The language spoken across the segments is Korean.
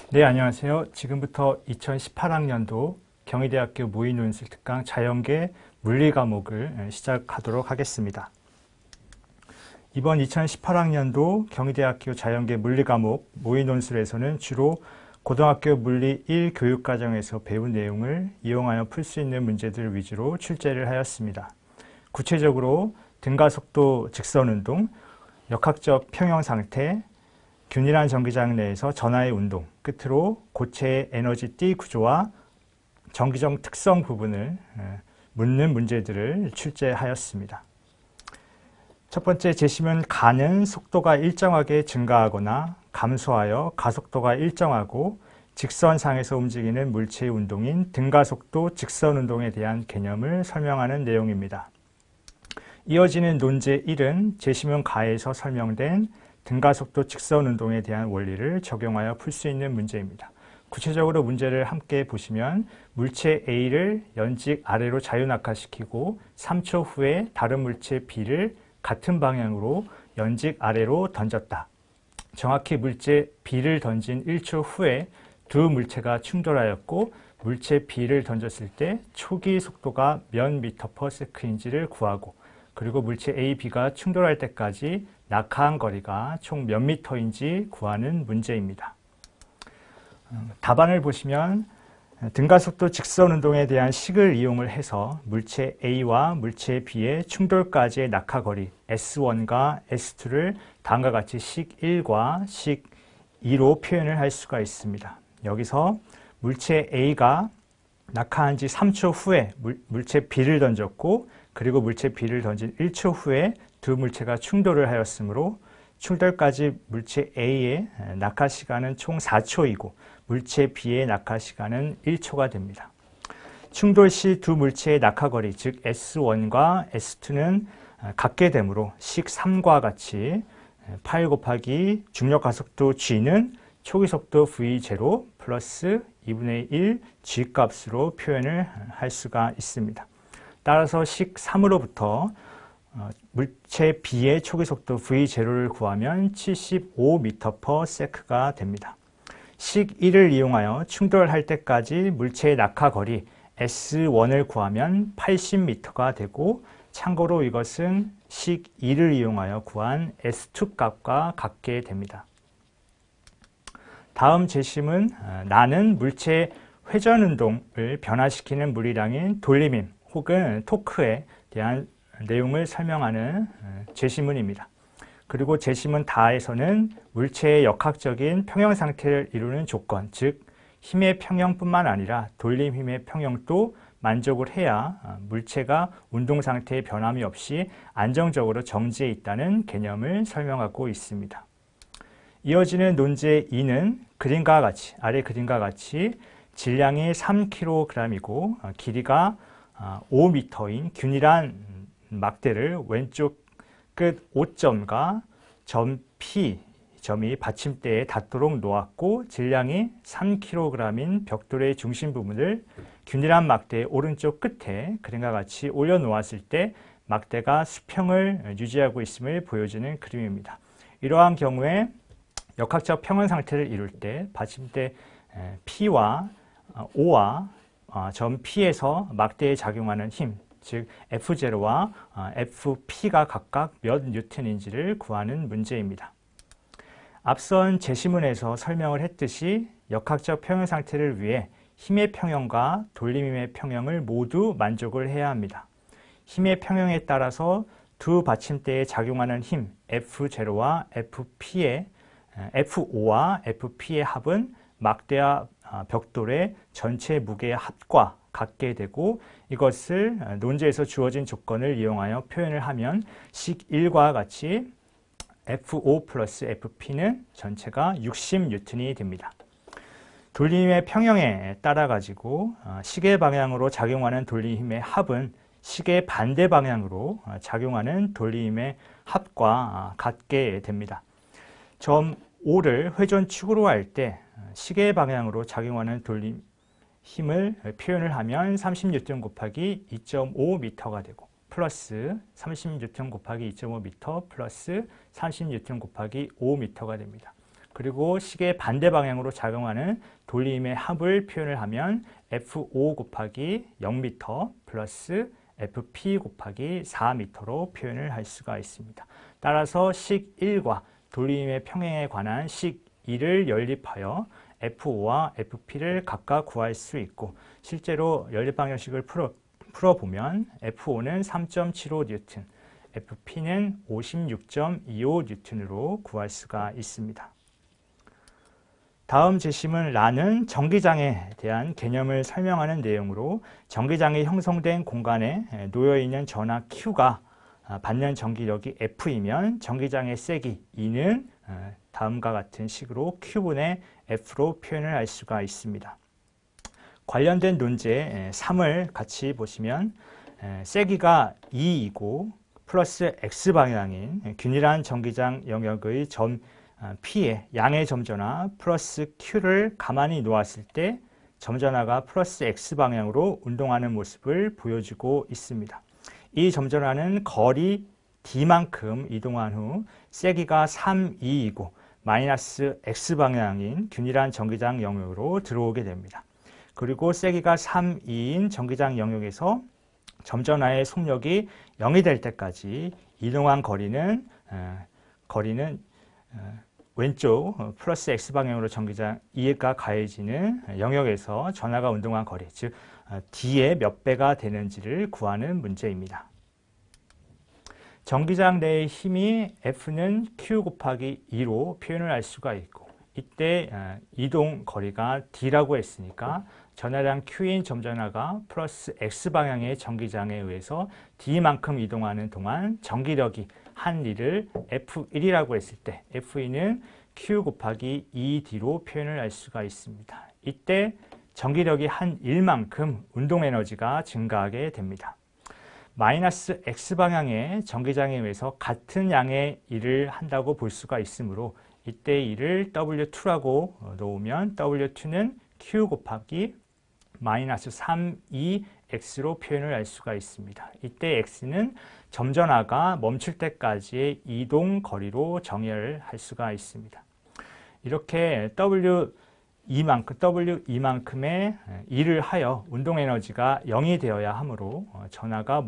네, 안녕하세요. 지금부터 2018학년도 경희대학교 모의논술 특강 자연계 물리 과목을 시작하도록 하겠습니다. 이번 2018학년도 경희대학교 자연계 물리 과목 모의논술에서는 주로 고등학교 물리 1 교육과정에서 배운 내용을 이용하여 풀 수 있는 문제들 위주로 출제를 하였습니다. 구체적으로 등가속도 직선운동, 역학적 평형상태, 균일한 전기장 내에서 전하의 운동, 끝으로 고체의 에너지 띠 구조와 전기적 특성 부분을 묻는 문제들을 출제하였습니다. 첫 번째 제시문 가는 속도가 일정하게 증가하거나 감소하여 가속도가 일정하고 직선상에서 움직이는 물체의 운동인 등가속도 직선운동에 대한 개념을 설명하는 내용입니다. 이어지는 논제 1은 제시문 가에서 설명된 등가속도 직선운동에 대한 원리를 적용하여 풀 수 있는 문제입니다. 구체적으로 문제를 함께 보시면 물체 A를 연직 아래로 자유낙하시키고 3초 후에 다른 물체 B를 같은 방향으로 연직 아래로 던졌다. 정확히 물체 B를 던진 1초 후에 두 물체가 충돌하였고 물체 B를 던졌을 때 초기 속도가 몇 미터 퍼 세크인지를 구하고 그리고 물체 A, B가 충돌할 때까지 낙하한 거리가 총 몇 미터인지 구하는 문제입니다. 답안을 보시면 등가속도 직선운동에 대한 식을 이용을 해서 물체 A와 물체 B의 충돌까지의 낙하거리 S1과 S2를 다음과 같이 식 1과 식 2로 표현을 할 수가 있습니다. 여기서 물체 A가 낙하한 지 3초 후에 물체 B를 던졌고 그리고 물체 B를 던진 1초 후에 두 물체가 충돌을 하였으므로 충돌까지 물체 A의 낙하 시간은 총 4초이고 물체 B의 낙하 시간은 1초가 됩니다. 충돌 시 두 물체의 낙하거리 즉 S1과 S2는 같게 되므로 식 3과 같이 8 곱하기 중력가속도 G는 초기속도 V0 플러스 2분의 1 G값으로 표현을 할 수가 있습니다. 따라서 식 3으로부터 물체 B의 초기속도 V0를 구하면 75m/s가 됩니다. 식 1을 이용하여 충돌할 때까지 물체의 낙하거리 S1을 구하면 80m가 되고 참고로 이것은 식 2를 이용하여 구한 S2 값과 같게 됩니다. 다음 제시문 나는 물체의 회전운동을 변화시키는 물리량인 돌림힘 혹은 토크에 대한 내용을 설명하는 제시문입니다. 그리고 제시문 다에서는 물체의 역학적인 평형 상태를 이루는 조건, 즉 힘의 평형뿐만 아니라 돌림 힘의 평형도 만족을 해야 물체가 운동 상태의 변함이 없이 안정적으로 정지해 있다는 개념을 설명하고 있습니다. 이어지는 논제 2는 그림과 같이 아래 그림과 같이 질량이 3kg이고 길이가 5m인 균일한 막대를 왼쪽 끝 O점과 점 P 점이 받침대에 닿도록 놓았고 질량이 3kg인 벽돌의 중심 부분을 균일한 막대의 오른쪽 끝에 그림과 같이 올려놓았을 때 막대가 수평을 유지하고 있음을 보여주는 그림입니다. 이러한 경우에 역학적 평형 상태를 이룰 때 받침대 P와 O와 점 P에서 막대에 작용하는 힘, 즉 F0와 FP가 각각 몇 뉴턴인지를 구하는 문제입니다. 앞선 제시문에서 설명을 했듯이 역학적 평형 상태를 위해 힘의 평형과 돌림힘의 평형을 모두 만족을 해야 합니다. 힘의 평형에 따라서 두 받침대에 작용하는 힘 F0와 F5와 FP의 합은 막대와 벽돌의 전체 무게의 합과 같게 되고 이것을 논제에서 주어진 조건을 이용하여 표현을 하면 식 1과 같이 F5 플러스 FP는 전체가 60N이 됩니다. 돌림힘의 평형에 따라 가지고 시계 방향으로 작용하는 돌림힘의 합은 시계 반대 방향으로 작용하는 돌림힘의 합과 같게 됩니다. 점 O를 회전축으로 할 때 시계 방향으로 작용하는 돌림 힘을 표현을 하면 30N 곱하기 2.5m가 되고 플러스 30N 곱하기 2.5m 플러스 30N 곱하기 5m가 됩니다. 그리고 시계 반대 방향으로 작용하는 돌림의 합을 표현을 하면 F5 곱하기 0m 플러스 FP 곱하기 4m로 표현을 할 수가 있습니다. 따라서 식 1과 돌림의 평행에 관한 식 2를 연립하여 F5와 FP를 각각 구할 수 있고, 실제로 연립방정식을 풀어보면 F5는 3.75N, FP는 56.25N으로 구할 수가 있습니다. 다음 제시문 라는 전기장에 대한 개념을 설명하는 내용으로 전기장이 형성된 공간에 놓여있는 전하 Q가 받는 전기력이 F이면 전기장의 세기 E는 다음과 같은 식으로 Q분의 F로 표현을 할 수가 있습니다. 관련된 논제 3을 같이 보시면 세기가 E이고 플러스 X방향인 균일한 전기장 영역의 점 P의 양의 점전화 플러스 Q를 가만히 놓았을 때 점전화가 플러스 X방향으로 운동하는 모습을 보여주고 있습니다. 이 점전화는 거리 D만큼 이동한 후 세기가 3E이고 마이너스 X방향인 균일한 전기장 영역으로 들어오게 됩니다. 그리고 세기가 3E인 전기장 영역에서 점전화의 속력이 0이 될 때까지 이동한 거리는 왼쪽 플러스 X방향으로 전기장 E가 가해지는 영역에서 전하가 운동한 거리, 즉 D의 몇 배가 되는지를 구하는 문제입니다. 전기장 내의 힘이 F는 Q 곱하기 2로 표현을 할 수가 있고, 이때 이동 거리가 D라고 했으니까 전하량 Q인 점전화가 플러스 X방향의 전기장에 의해서 D만큼 이동하는 동안 전기력이 한 E를 F1이라고 했을 때 F2는 Q 곱하기 2D로 표현을 할 수가 있습니다. 이때 전기력이 한 1만큼 운동에너지가 증가하게 됩니다. 마이너스 X방향의 전기장에 의해서 같은 양의 일을 한다고 볼 수가 있으므로 이때 이를 W2라고 놓으면 W2는 Q 곱하기 마이너스 3EX로 표현을 할 수가 있습니다. 이때 X는 점전화가 멈출 때까지의 이동 거리로 정의를 할 수가 있습니다. 이렇게 W2만큼의 일을 하여 운동에너지가 0이 되어야 하므로 전하가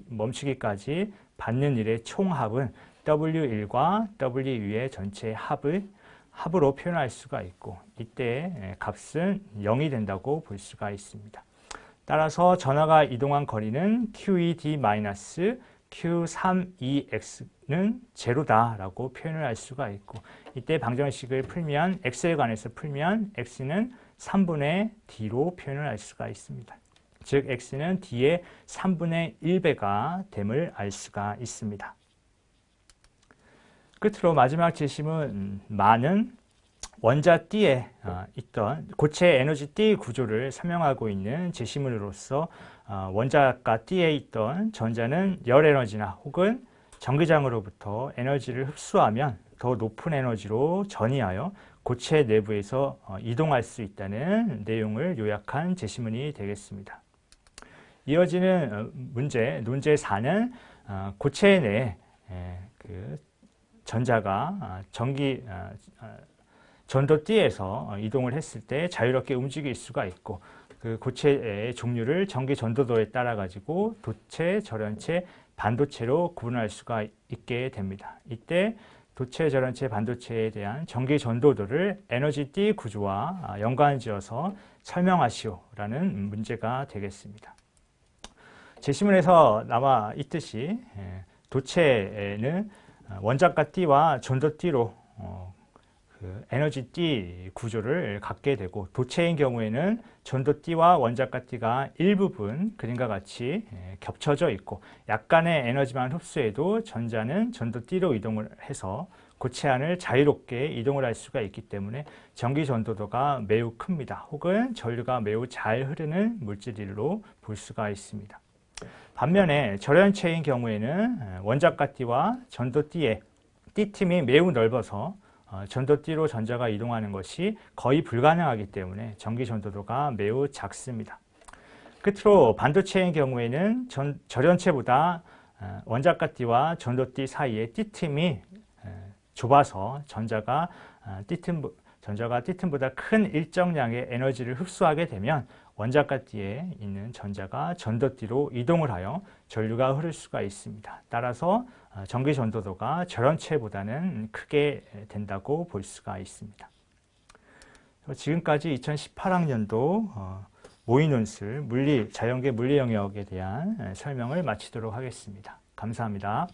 멈추기까지 받는 일의 총합은 W1과 W2의 전체 합으로 표현할 수가 있고, 이때 값은 0이 된다고 볼 수가 있습니다. 따라서 전하가 이동한 거리는 QED-Q3EX는 제로다라고 표현을 할 수가 있고, 이때 방정식을 풀면 X에 관해서 풀면 X는 3분의 D로 표현을 할 수가 있습니다. 즉 X는 D의 3분의 1배가 됨을 알 수가 있습니다. 끝으로 마지막 제시문 마는 원자 D에 있던 고체 에너지 D 구조를 설명하고 있는 제시문으로서 원자가 D에 있던 전자는 열 에너지나 혹은 전기장으로부터 에너지를 흡수하면 더 높은 에너지로 전이하여 고체 내부에서 이동할 수 있다는 내용을 요약한 제시문이 되겠습니다. 이어지는 문제, 논제 4는 고체 내 전자가 전도 D에서 이동을 했을 때 자유롭게 움직일 수가 있고, 그 고체의 종류를 전기 전도도에 따라 가지고 도체, 절연체, 반도체로 구분할 수가 있게 됩니다. 이때 도체, 절연체, 반도체에 대한 전기 전도도를 에너지 D 구조와 연관지어서 설명하시오라는 문제가 되겠습니다. 제시문에서 나와 있듯이 도체에는 원자가 D와 전도 D로 에너지 D 구조를 갖게 되고, 도체인 경우에는 전도 D와 원자가 D가 일부분 그림과 같이 겹쳐져 있고, 약간의 에너지만 흡수해도 전자는 전도 D로 이동을 해서 고체 안을 자유롭게 이동을 할 수가 있기 때문에 전기 전도도가 매우 큽니다. 혹은 전류가 매우 잘 흐르는 물질로 볼 수가 있습니다. 반면에 절연체인 경우에는 원자가 D와 전도 D의 D틈이 매우 넓어서 전도 D로 전자가 이동하는 것이 거의 불가능하기 때문에 전기 전도도가 매우 작습니다. 끝으로 반도체인 경우에는 절연체보다 원자가 D와 전도 D 사이에 D틈이 좁아서 전자가 띠틈보다 큰 일정량의 에너지를 흡수하게 되면 원자가띠에 있는 전자가 전도띠로 이동을 하여 전류가 흐를 수가 있습니다. 따라서 전기 전도도가 저런체보다는 크게 된다고 볼 수가 있습니다. 지금까지 2018학년도 모의논술 자연계 물리 영역에 대한 설명을 마치도록 하겠습니다. 감사합니다.